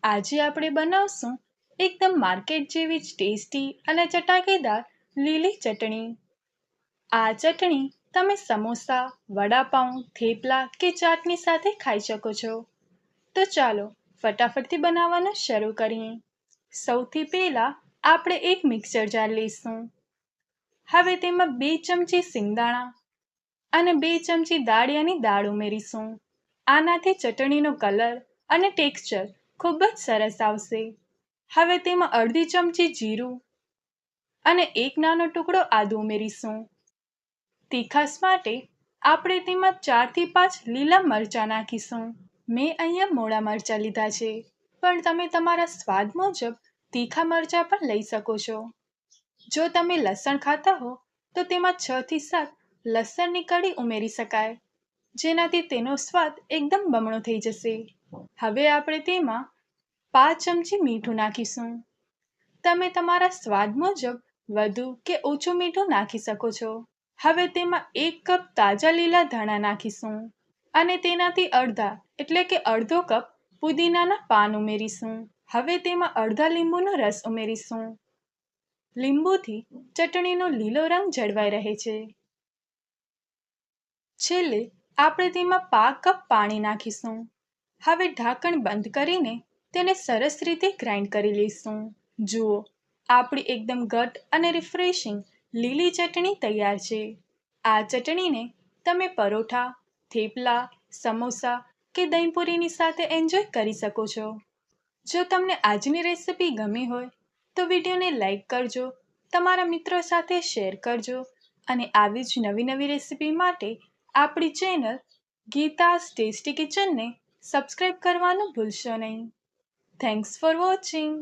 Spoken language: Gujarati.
આજે આપણે બનાવશું એકદમ માર્કેટ જેવી જ ટેસ્ટી અને ચટાકેદાર લીલી ચટણી. આ ચટણી તમે સમોસા, વડાપાઉં, થેપલા કે ચાટની સાથે ખાઈ શકો છો. તો ચાલો ફટાફટથી બનાવવાનું શરૂ કરીએ. સૌથી પહેલા આપણે એક મિક્સર જાર લઈશું. હવે તેમાં 2 ચમચી સિંગદાણા અને 2 ચમચી દાળિયાની દાળ ઉમેરીશું. આનાથી ચટણીનો કલર અને ટેક્સચર ખૂબ જ સરસ આવશે. હવે તેમાં અડધી ચમચી જીરું અને એક નાનો ટુકડો આદુ ઉમેરીશું. તીખાસ માટે આપણે તેમાં 4 થી 5 લીલા મરચાં નાખીશું. મેં અહીંયા મોળા મરચાં લીધા છે, પણ તમે તમારા સ્વાદ મુજબ તીખા મરચાં પણ લઈ શકો છો. જો તમે લસણ ખાતા હો તો તેમાં 6 થી 7 લસણની કળી ઉમેરી શકાય, જેનાથી તેનો સ્વાદ એકદમ બમણો થઈ જશે. હવે આપણે તેમાં 5 ચમચી મીઠું નાખીશું. તમે તમારા સ્વાદ મુજબ વધુ કે ઓછું મીઠું નાખી શકો છો. હવે તેમાં 1 કપ તાજા લીલા ધાણા નાખીશું અને તેનાથી અડધો કપ પુદીનાના પાન ઉમેરીશું. હવે તેમાં અડધા લીંબુનો રસ ઉમેરીશું. લીંબુથી ચટણીનો લીલો રંગ જળવાઈ રહે છે. છેલ્લે આપણે તેમાં 5 કપ પાણી નાખીશું. હવે ઢાંકણ બંધ કરીને તેને સરસ રીતે ગ્રાઇન્ડ કરી લઈશું. જુઓ, આપણી એકદમ ઘટ અને રિફ્રેશિંગ લીલી ચટણી તૈયાર છે. આ ચટણીને તમે પરોઠા, થેપલા, સમોસા કે દહીંપૂરીની સાથે એન્જોય કરી શકો છો. જો તમને આજની રેસિપી ગમી હોય તો વિડીયોને લાઈક કરજો, તમારા મિત્રો સાથે શેર કરજો અને આવી જ નવી રેસિપી માટે આપણી ચેનલ ગીતાસ ટેસ્ટી કિચનને સબસ્ક્રાઇબ કરવાનું ભૂલશો નહીં. Thanks for watching.